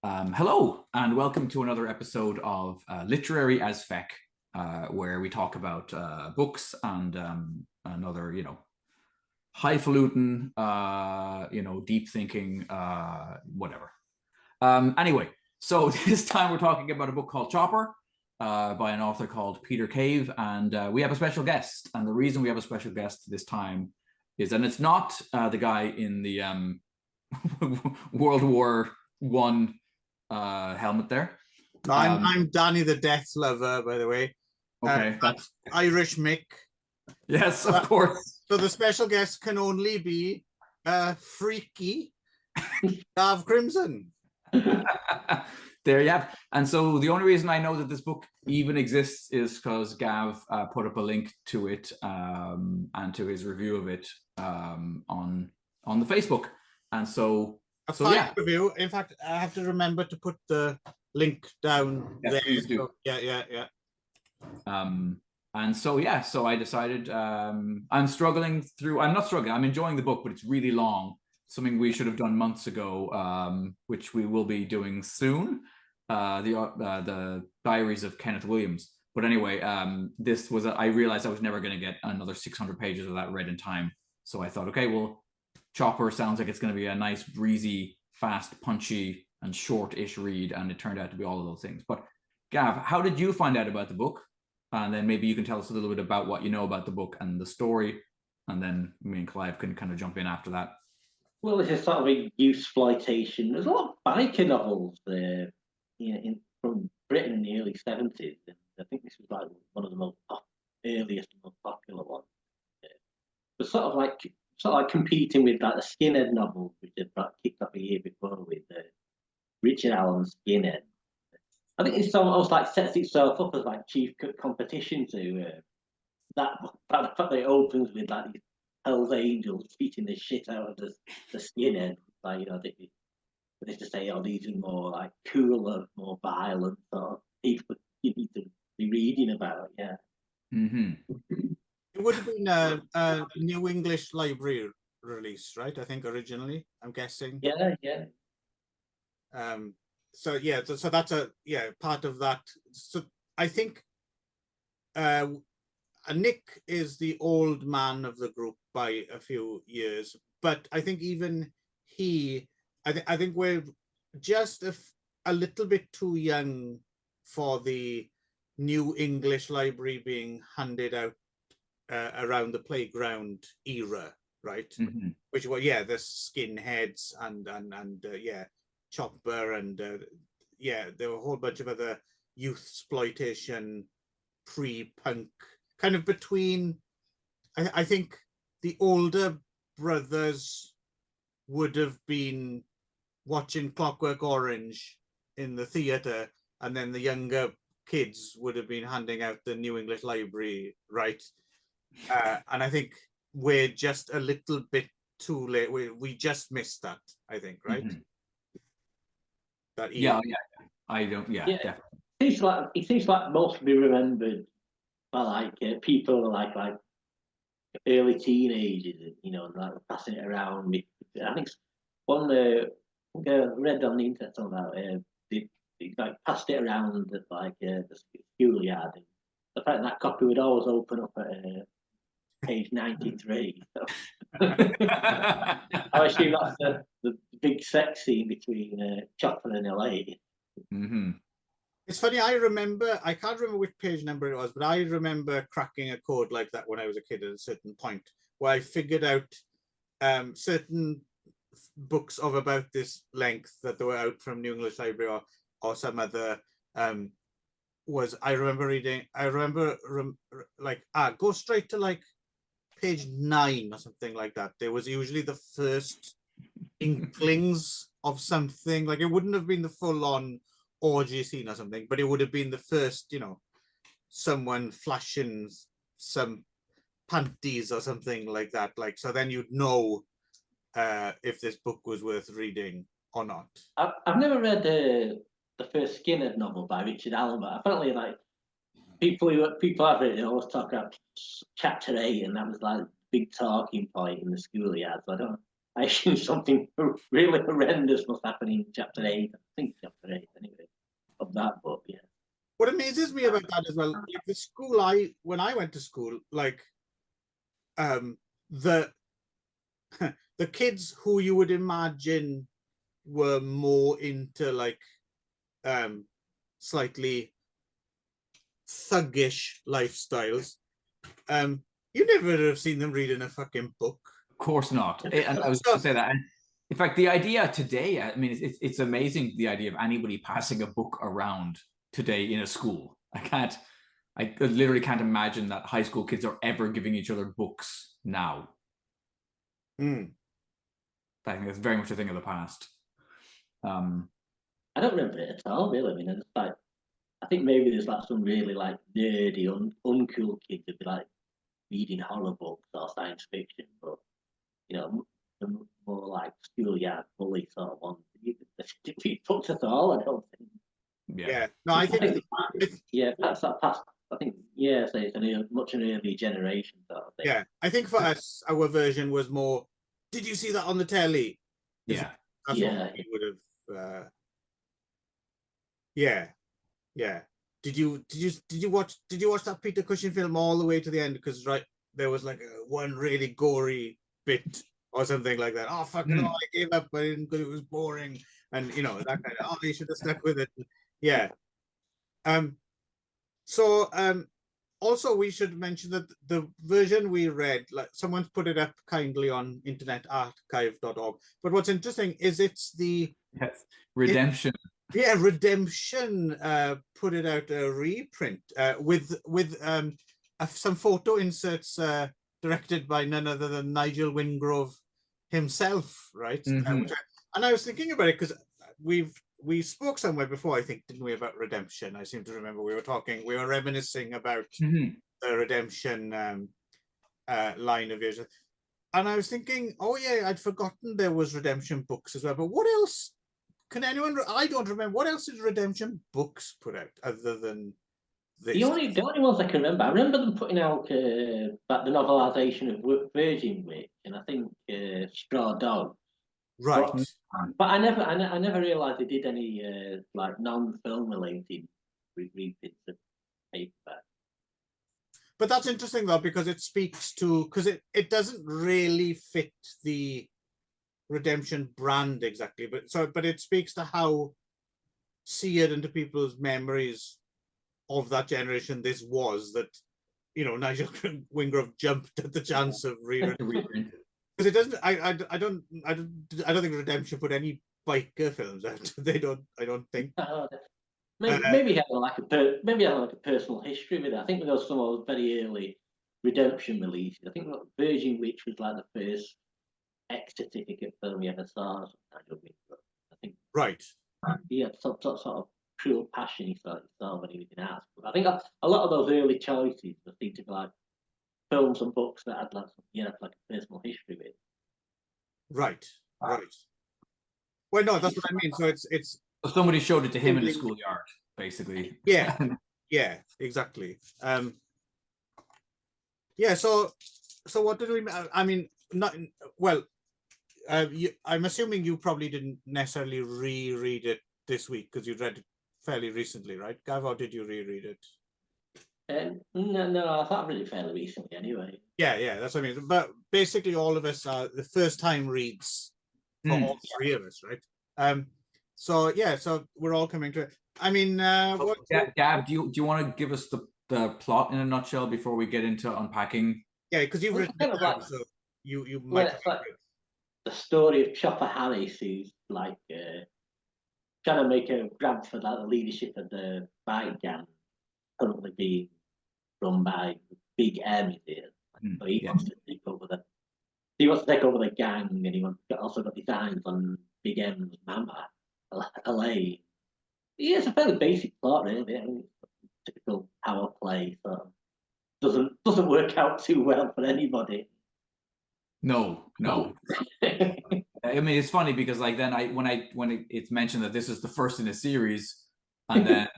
Hello, and welcome to another episode of Literary as Feck, where we talk about books and another, highfalutin, deep thinking, whatever. Anyway, so this time we're talking about a book called Chopper by an author called Peter Cave, and we have a special guest. And the reason we have a special guest this time is, and it's not the guy in the World War I helmet there. No, I'm Danny the Death Lover, by the way. Okay, that's Irish Mick. Yes, of course. So the special guest can only be freaky Gav Crimson. There you have. And so the only reason I know that this book even exists is because Gav put up a link to it and to his review of it on the Facebook. And so yeah, review. In fact, I have to remember to put the link down there. Please do. So, yeah. And so so I decided I'm not struggling. I'm enjoying the book, but it's really long. Something we should have done months ago, which we will be doing soon. The Diaries of Kenneth Williams. But anyway, this was I realized I was never going to get another 600 pages of that read in time. So I thought, okay, well, Chopper sounds like it's going to be a nice, breezy, fast, punchy, and short-ish read, and it turned out to be all of those things. But Gav, how did you find out about the book? And then maybe you can tell us a little bit about what you know about the book and the story, and then me and Clive can kind of jump in after that. Well, it's a sort of a youth-sploitation. There's a lot of biker novels from Britain in the early 70s. And I think this was like one of the earliest and most popular ones. But sort of like competing with like the Skinhead novels, which had kicked off a year before with Richard Allen's Skinhead. I think it's almost like sets itself up as like chief competition to that. The fact that it opens with like these Hell's Angels beating the shit out of the Skinhead. Like, they to say, these are more like cooler, more violent sort of people you need to be reading about. Yeah. Mm-hmm. It would have been a New English Library release, right? I think originally, I'm guessing. Yeah. So that's part of that. So I think Nick is the old man of the group by a few years, but I think even I think we're just a little bit too young for the New English Library being handed out around the playground era, right? Mm-hmm. Which were the Skinheads and Chopper and there were a whole bunch of other youth exploitation pre-punk kind of between. I think the older brothers would have been watching Clockwork Orange in the theater, and then the younger kids would have been handing out the New English Library, right? And I think we're just a little bit too late. We just missed that, I think, right? Mm-hmm. That I don't. Yeah, definitely. It seems like mostly remembered by like people like early teenagers, like passing it around. I think one read on the internet about they like passed it around at like the schoolyard. And the fact that copy would always open up at page 93. So. I assume that's the big sex scene between Chopper and Elaine. Mm-hmm. It's funny, I can't remember which page number it was, but I remember cracking a code like that when I was a kid at a certain point, where I figured out certain books of about this length that they were out from New English Library or some other go straight to like page 9 or something like that. There was usually the first inklings of something. Like, it wouldn't have been the full-on orgy scene or something, but it would have been the first, someone flashing some panties or something like that. Like, so then you'd know if this book was worth reading or not. I've never read the first Skinner novel by Richard Allen, but apparently, like, people have read it always talk about chapter 8, and that was like big talking point in the schoolyard. So I don't I assume something really horrendous must happen in chapter 8. I think chapter 8 anyway of that book. Yeah. What amazes me about that as well, like the school when I went to school, like the the kids who you would imagine were more into like slightly thuggish lifestyles, you never would have seen them reading a fucking book. Of course not. And I was going to say that. And in fact, the idea today, I mean, it's amazing, the idea of anybody passing a book around today in a school. I literally can't imagine that high school kids are ever giving each other books now. I think that's very much a thing of the past. I don't remember it at all, really. I mean, it's like, I think maybe there's like some really like nerdy, uncool kids who'd be like reading horror books or science fiction, but you know, the more like schoolyard bully sort of ones. You could read books at all, I don't think. Yeah. No, I think that's that past. I think so it's much an early generation sort of thing. Yeah, I think for us, our version was more. Did you see that on the telly? Yeah, that's what we would have. Yeah. Did you watch that Peter Cushing film all the way to the end? Because there was like one really gory bit or something like that. Oh fucking I gave up. I didn't because it was boring, and that kind of. Oh, you should have stuck with it. Yeah. So also we should mention that the version we read, like someone's put it up kindly on internetarchive.org. But what's interesting is it's the Redemption. Redemption put it out a reprint with some photo inserts directed by none other than Nigel Wingrove himself, right? And I was thinking about it because we spoke somewhere before, I think, didn't we, about Redemption? I seem to remember we were reminiscing about the Redemption line of yours. And I was thinking, oh yeah, I'd forgotten there was Redemption books as well. But what else? Can anyone? I don't remember. What else did Redemption books put out other than this? The only ones I can remember. I remember them putting out the novelisation of Virgin Witch, and I think Straw Dog. Right. But I never realised they did any like non-film related reprints of paperback. But that's interesting though, because it speaks to it doesn't really fit the Redemption brand exactly, but it speaks to how seared into people's memories of that generation this was, that Nigel Wingrove jumped at the chance of reprint. Because it doesn't. I don't think Redemption put any biker films out. They don't. I don't think. Maybe had like a personal history with it. I think there was some of those very early Redemption releases. I think Virgin Witch was like the first X certificate film we ever saw. I think. Right. He had some sort of cruel passion he saw when he was in art school. I think a lot of those early choices seem to be like films and books that had like a personal history with. Right. Well, no, that's what I mean. So it's so somebody showed it to him in the schoolyard, basically. Yeah. Yeah. Exactly. Yeah. So what did we? I mean, not well. I'm assuming you probably didn't necessarily reread it this week because you read it fairly recently, right, Gav? Or did you reread it? No, I thought I read it fairly recently anyway. Yeah, that's what I mean. But basically, all of us are the first time reads for all three of us, right? So we're all coming to it. I mean, Gav, do you want to give us the plot in a nutshell before we get into unpacking? Yeah, because you've written it down, so you might. The story of Chopper Harris, who's like trying to make a grab for that leadership of the bike gang, currently being run by Big M here. So he wants to take over the gang, and he also got designs on Big M's mama, Elaine. Yeah, it's a fairly basic plot, really. I mean, typical power play, so doesn't work out too well for anybody. No. I mean, it's funny because like then when it's mentioned that this is the first in a series, and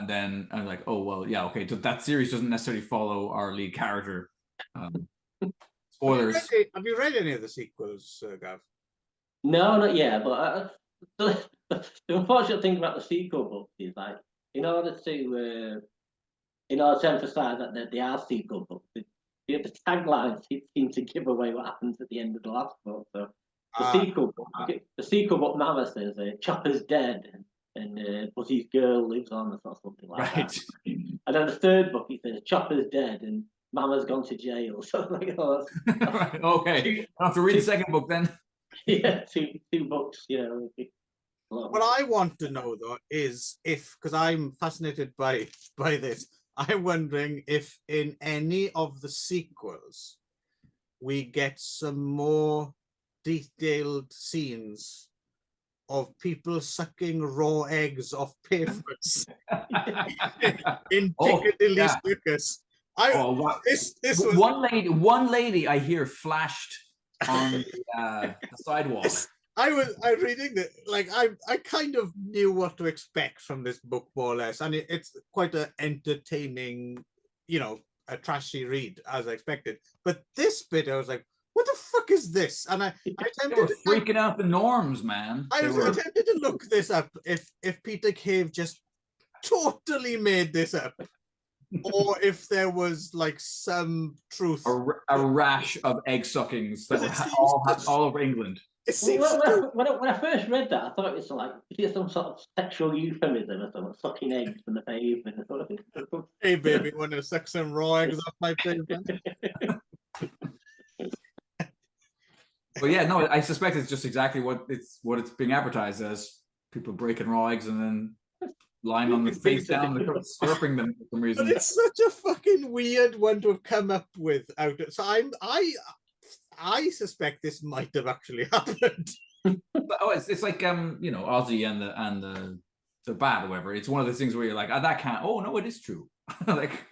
then I'm like, oh well, yeah, okay. So that series doesn't necessarily follow our lead character. Spoilers. Have you read any of the sequels, Gav? No, not yet. But the unfortunate thing about the sequel books is like, in order to emphasise that they are sequel books, the taglines seem to give away what happens at the end of the last book. So the sequel book Mama says Chopper's dead and Buzzy's girl lives on, or something like that. And then the third book it says Chopper's dead and Mama's gone to jail. So like, Right, okay, I have to read the second book then. Yeah, two books. What I want to know though is if, because I'm fascinated by this, I'm wondering if in any of the sequels we get some more detailed scenes of people sucking raw eggs off pavements in Piccadilly Circus. This was one lady I hear flashed on the sidewalk. I was reading that, like I kind of knew what to expect from this book more or less, and it's quite an entertaining, a trashy read as I expected. But this bit, I was like, "What the fuck is this?" And I attempted they were freaking out the norms, man. I attempted to look this up if Peter Cave just totally made this up, or if there was like some truth. A rash of egg suckings that were all over England. When I first read that, I thought it was like some sort of sexual euphemism or something, sucking eggs from the pavement. Hey, baby, want to suck some raw eggs off my pavement? But yeah, no, I suspect it's just exactly what it's being advertised as: people breaking raw eggs and then lying on the face down and slurping them for some reason. But it's such a fucking weird one to have come up with out of. So I suspect this might have actually happened. It's like Ozzy and the bat or whatever. It's one of those things where you're like, that can't. Oh no, it is true. Like,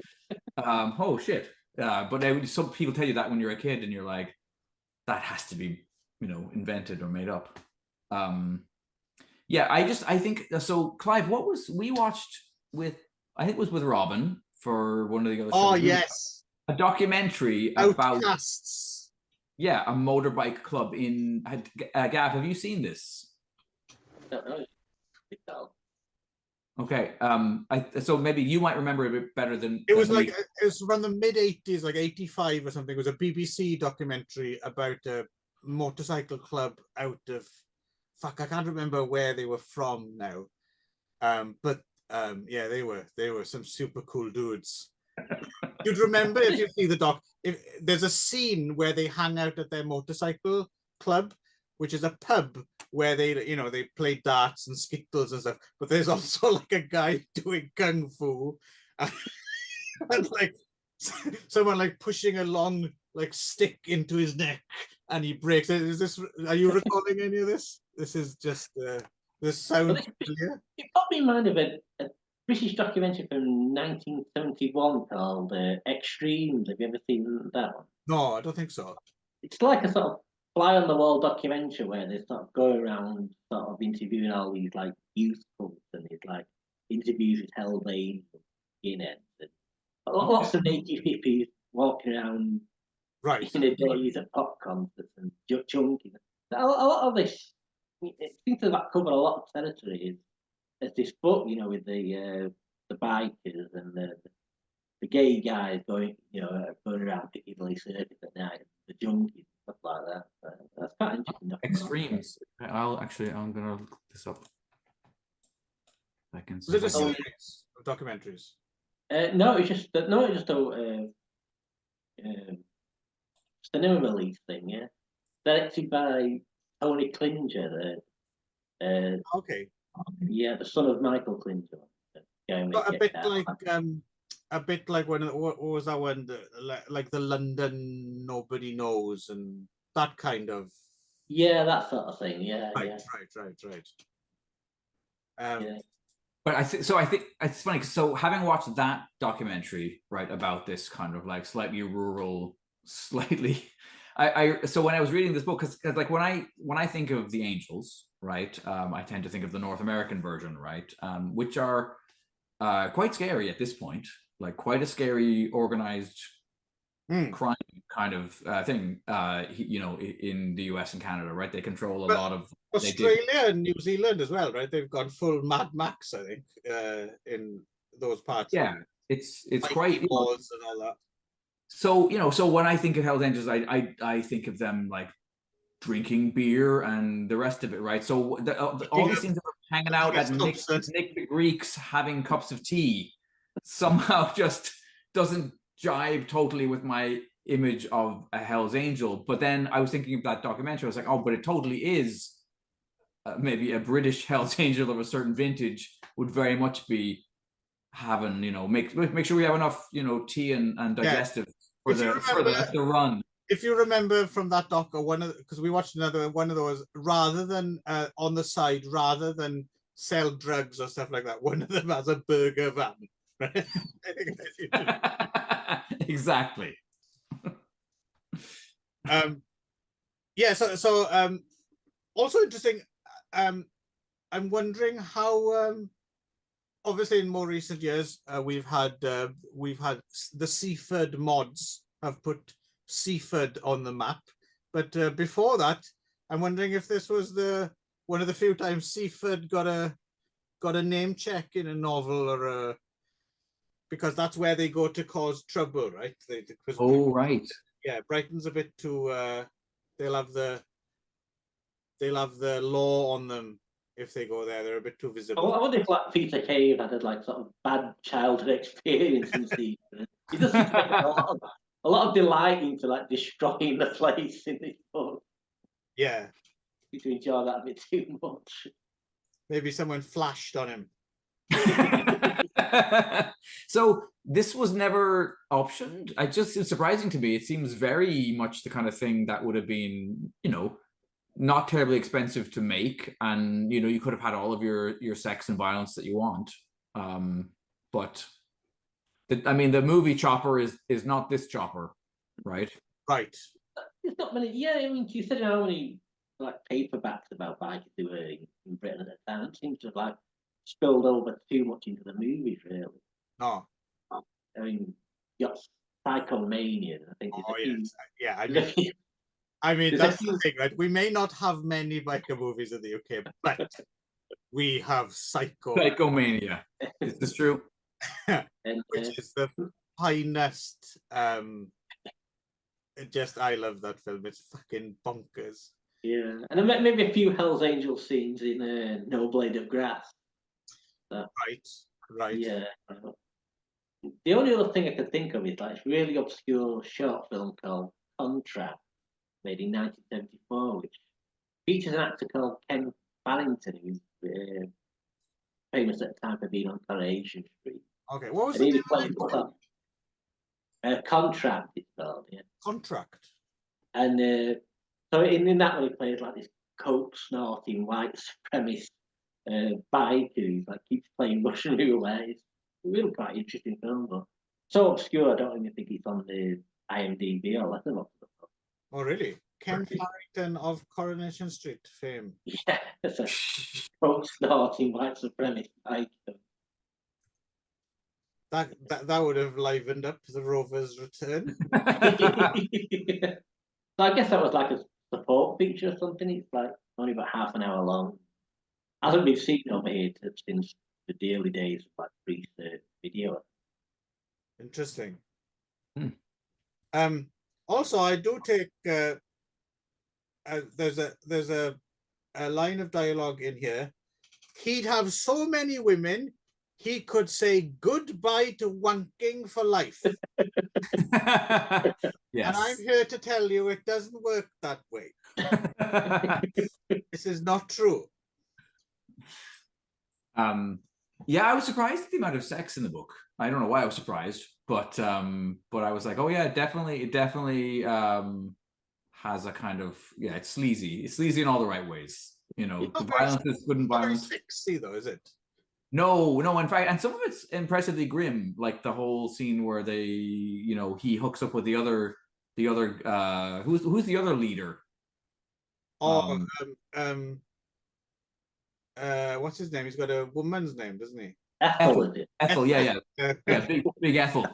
oh shit. But some people tell you that when you're a kid, and you're like, that has to be invented or made up. I think so. Clive, what was we watched with? I think it was with Robin for one of the other. Oh yes, a documentary Outcasts. Yeah, a motorbike club in. Gav, have you seen this? No. Okay. So maybe you might remember a bit better than. It was like it was around the mid-80s, like 85 or something. It was a BBC documentary about a motorcycle club out of. Fuck, I can't remember where they were from now. But yeah, they were some super cool dudes. You'd remember if you see the doc. If there's a scene where they hang out at their motorcycle club, which is a pub where they play darts and skittles and stuff. But there's also like a guy doing kung fu, and like someone like pushing a long like stick into his neck, and he breaks it. Are you recalling any of this? This is just this sounds familiar. It put me in mind of a British documentary from 1971 called Extremes. Have you ever seen that one? No, I don't think so. It's like a sort of fly on the wall documentary where they sort of go around sort of interviewing all these like youth clubs, and it's like interviews with hellbanes and skinheads and lots of naked hippies walking around in the days at pop concerts and junkies. A lot of this, it seems to cover a lot of territory. There's this book, with the bikers and the gay guys going around Piccadilly Circus at night, the junkies, stuff like that. That's quite interesting. Extremes. I'm gonna look this up. Is it a series of documentaries? No, it's just a cinema release thing. Yeah, directed by Tony Klinger. Okay. Yeah, the son of Michael Klinger. A bit like when what was that one? Like the London Nobody Knows and that kind of. Yeah, that sort of thing. Yeah. Right. Yeah. But I think it's funny. So having watched that documentary, right, about this kind of like slightly rural, slightly, so when I was reading this book, because like when I think of the Angels, right, I tend to think of the North American version, right, which are quite scary at this point, like quite a scary organized crime kind of thing. In the US and Canada, right? They control a But lot of Australia and New Zealand as well, right? They've gone full Mad Max, I think, in those parts. Yeah, it's Mikey quite Balls and all that. so so when I think of Hell's Angels, I think of them like drinking beer and the rest of it, right? So all these scenes of hanging out at Nick the Greek's having cups of tea somehow just doesn't jive totally with my image of a Hell's Angel. But then I was thinking of that documentary. I was like, oh, but it totally is maybe a British Hell's Angel of a certain vintage would very much be having, make sure we have enough, tea and digestive for the run. If you remember from that doc, or because we watched another one of those, rather than on the side, rather than sell drugs or stuff like that, one of them has a burger van. Right? Exactly. Yeah. So also interesting. I'm wondering how. Obviously, in more recent years, we've had the Seaford mods have put Seaford on the map, but before that, I'm wondering if this was one of the few times Seaford got a name check in a novel or because that's where they go to cause trouble, right? Right. Yeah, Brighton's a bit too. They'll have the law on them if they go there. They're a bit too visible. I wonder if like Peter Cave had like sort of bad childhood experience in Seaford. He does seem to take a lot of delight into like destroying the place in this book. Yeah. You to enjoy that a bit too much. Maybe someone flashed on him. So this was never optioned. It's surprising to me. It seems very much the kind of thing that would have been, not terribly expensive to make, and you could have had all of your sex and violence that you want. But the movie Chopper is not this Chopper, right? Right. There's not many. Yeah, I mean, considering how many like paperbacks about bikes there were in Britain at the time, it seems to have like spilled over too much into the movies, really. No. I mean, you got Psychomania. I think. Oh yes. Yeah. I mean, there's that's the thing, right? We may not have many biker movies in the UK, but we have Psychomania. Is this true? Which is the finest. I love that film. It's fucking bonkers. Yeah, and then maybe a few Hell's Angel scenes in No Blade of Grass. Right. Yeah. The only other thing I could think of is like this really obscure short film called Contract, made in 1974, which features an actor called Ken Barrington, who's famous at the time for being on Coronation Street. Okay, what was the name of it? Contract, it's called, yeah. Contract. And so in that one, he plays like this coke snorting white supremacist biker who like keeps playing Russian roulette. It's really quite interesting film, but so obscure I don't even think it's on the IMDb or Letterboxd. Oh really? Ken Farrington of Coronation Street fame. Yeah, it's a coke snorting white supremacist biker. That would have livened up the Rover's return. So I guess that was like a support feature or something. It's like only about half an hour long. Hasn't been seen over here since the early days of like pre-search video. Interesting. Also, I do take there's a line of dialogue in here. He'd have so many women, he could say goodbye to wanking for life. Yes. And I'm here to tell you it doesn't work that way. This is not true. Yeah, I was surprised at the amount of sex in the book. I don't know why I was surprised, but I was like, oh yeah, it definitely has a kind of, yeah, it's sleazy. It's sleazy in all the right ways. The violence is good and violent. Very sexy though, is it? No, in fact, and some of it's impressively grim, like the whole scene where they, he hooks up with the other who's the other leader? Oh, what's his name? He's got a woman's name, doesn't he? Ethel. Ethel, yeah, big Ethel.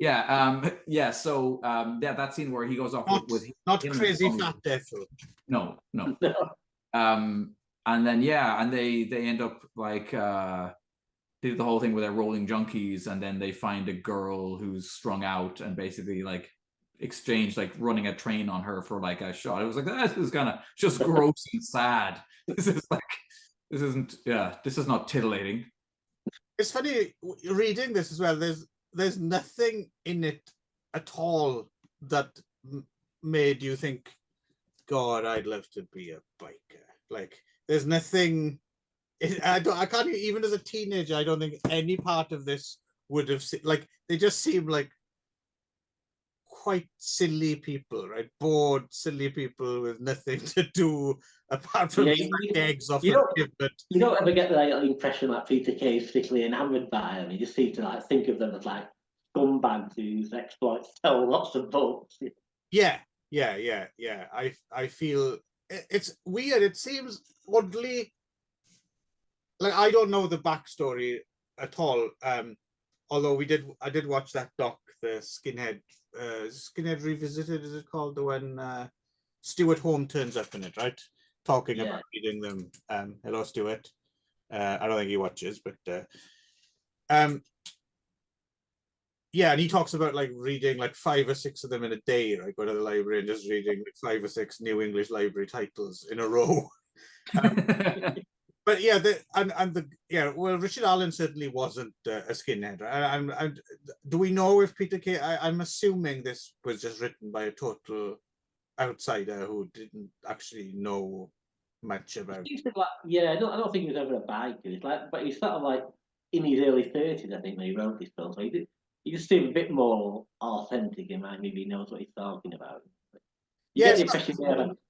Yeah. So that scene where he goes off with not him crazy and fat devil. No. And then and they end up like they do the whole thing where they're rolling junkies, and then they find a girl who's strung out and basically like exchange like running a train on her for like a shot. It was like, this is kind of just gross and sad. This is not titillating. It's funny reading this as well. There's nothing in it at all that made you think, God, I'd love to be a biker. Like, there's nothing. I can't even as a teenager. I don't think any part of this would have like. They just seem like quite silly people, right? Bored, silly people with nothing to do apart from eggs off you a don't, pivot. You don't ever get the impression that Peter Kay is particularly enamoured by them. You just seem to like think of them as like scumbags whose exploits sell lots of books. Yeah. I feel it's weird. It seems oddly like I don't know the backstory at all. Although I did watch that doc, the Skinhead Revisited, is it called? The one Stuart Home turns up in it, right? Talking about reading them. Hello, Stuart. I don't think he watches, but and he talks about like reading like 5 or 6 of them in a day, right? Go to the library and just reading like 5 or 6 New English library titles in a row. But well, Richard Allen certainly wasn't a skinhead, right? And do we know if Peter Kay? I'm assuming this was just written by a total outsider who didn't actually know much about. I don't think he was ever a biker. It's like, but he's sort of like in his early 30s, I think, when he wrote this film. So he just seemed a bit more authentic and maybe he knows what he's talking about. You get the impression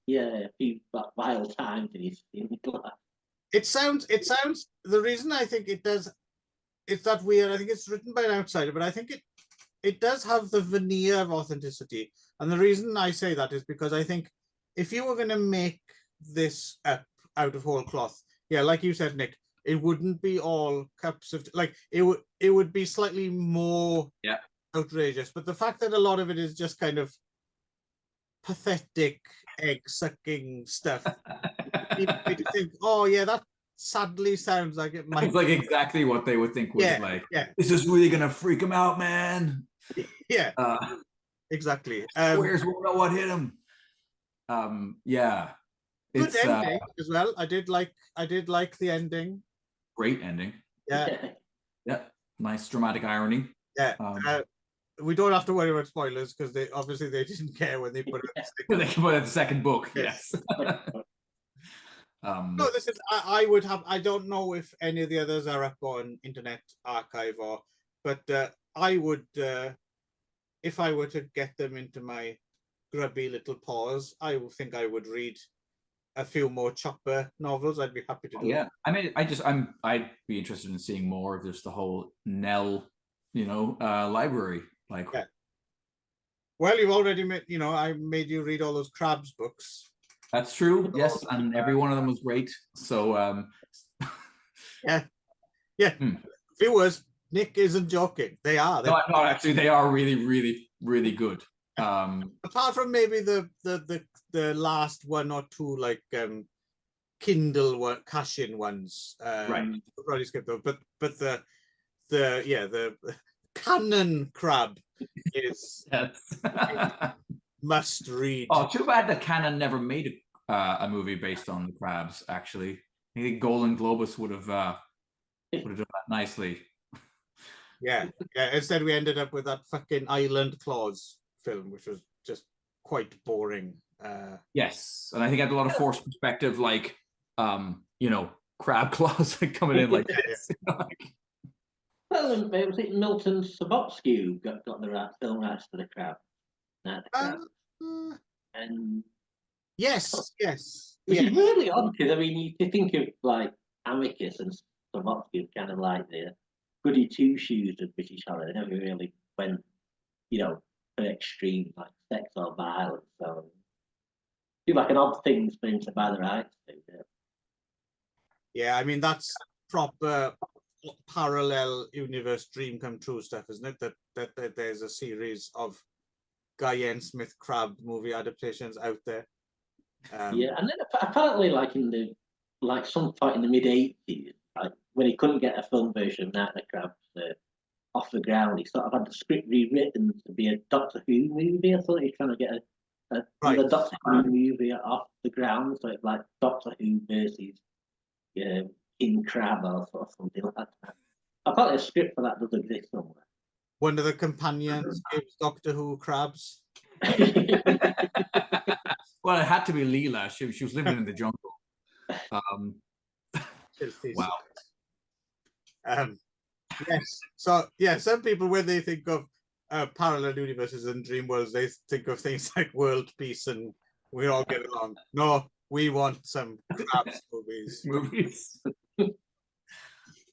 he had a few wild times in his life. It sounds the reason I think it does, it's that weird. I think it's written by an outsider, but I think it does have the veneer of authenticity. And the reason I say that is because I think if you were going to make this up out of whole cloth, like you said, Nick, it wouldn't be all cups of like it would be slightly more outrageous. But the fact that a lot of it is just kind of pathetic egg sucking stuff. You think, that sadly sounds like it might. It's like exactly what they would think was this is really gonna freak him out, man. Exactly. Squares won't know what hit him. Good ending as well. I did like the ending. Great ending. Yeah. Nice dramatic irony. We don't have to worry about spoilers because they didn't care when they put it. They put it in the second book. Yes. No, this is. I would have. I don't know if any of the others are up on Internet Archive but I would, if I were to get them into my grubby little paws, I would think I would read a few more Chopper novels. I'd be happy to do. Yeah, I mean, I'd be interested in seeing more of just the whole Nell, library. Like, well, you've already made. I made you read all those Crabs books. That's true. Yes, and every one of them was great. So, Viewers, Nick isn't joking. They are. No, actually, they are really, really, really good. Apart from maybe the last 1 or 2 like Kindle cash-in ones. Right. Probably skip those. But the Canon Crab is must read. Oh, too bad that Canon never made a movie based on the Crabs. Actually, I think Golan Globus would have done that nicely. Yeah. Instead, we ended up with that fucking Island Claws film, which was just quite boring. Yes, and I think I had a lot of forced perspective, like crab claws coming in like this. Well, was it Milton Subotsky who got the film rights to the Crab? And yes. Which is really odd because I mean, you think of like Amicus and Subotsky, kind of like the goody two shoes of British horror. They never really went, for extreme like sex or violence. So, it's like an odd thing for him to buy the rights to. Yeah, I mean that's proper parallel universe dream come true stuff, isn't it? That there's a series of Guy N. Smith Crab movie adaptations out there. Yeah, and then apparently, like some point in the mid-80s, like when he couldn't get a film version of Night of the Crabs off the ground, he sort of had the script rewritten to be a Doctor Who movie. I thought he was trying to get another Doctor Who movie off the ground, so it's like Doctor Who versus King Crab or something like that. I thought the script for that does exist somewhere. One of the companions gives Doctor Who crabs. Well, it had to be Leela. She was living in the jungle. Wow. Yes. So yeah, some people when they think of parallel universes and dream worlds, they think of things like world peace and we all get along. No, we want some crabs movies.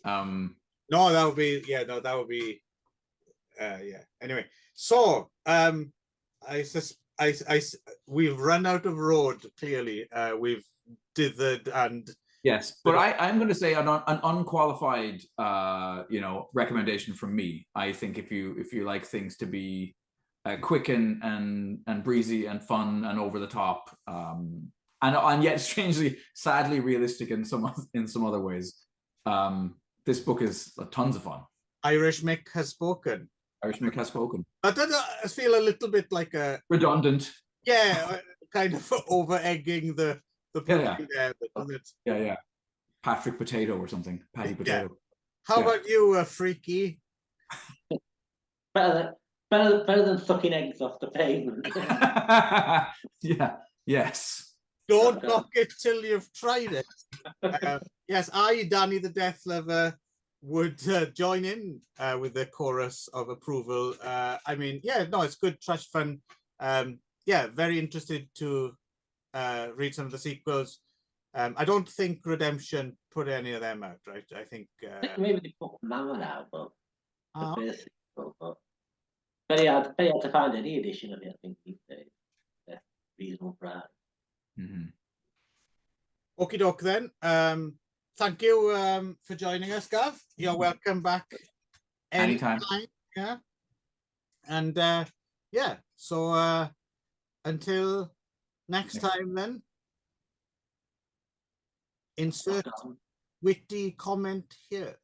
No, that would be yeah. Anyway, so we've run out of road. Clearly, we've dithered and yes, but I'm going to say an unqualified, recommendation from me. I think if you like things to be quick and breezy and fun and over the top, and yet strangely, sadly realistic in some other ways, this book is tons of fun. Irish Mick has spoken. Irish Mick has spoken. I feel a little bit like a redundant. Yeah, kind of over egging the yeah. There, doesn't it? Yeah. Patrick Potato or something. Patty Potato. Yeah. How about you, Freaky? Better than sucking eggs off the pavement. Yeah. Yes. Don't knock it till you've tried it. Yes, I, Danny the Death Lover, would join in with the chorus of approval. I mean, yeah, no, it's good trash fun. Yeah, very interested to read some of the sequels. I don't think Redemption put any of them out, right? I think maybe they put Mama out, but the first sequel, but very hard to find any edition of it, I think, these days. Reasonable price. Okie doke then. Thank you for joining us, Gav. You're welcome back anytime. Yeah. And yeah, so until next time then, insert witty comment here.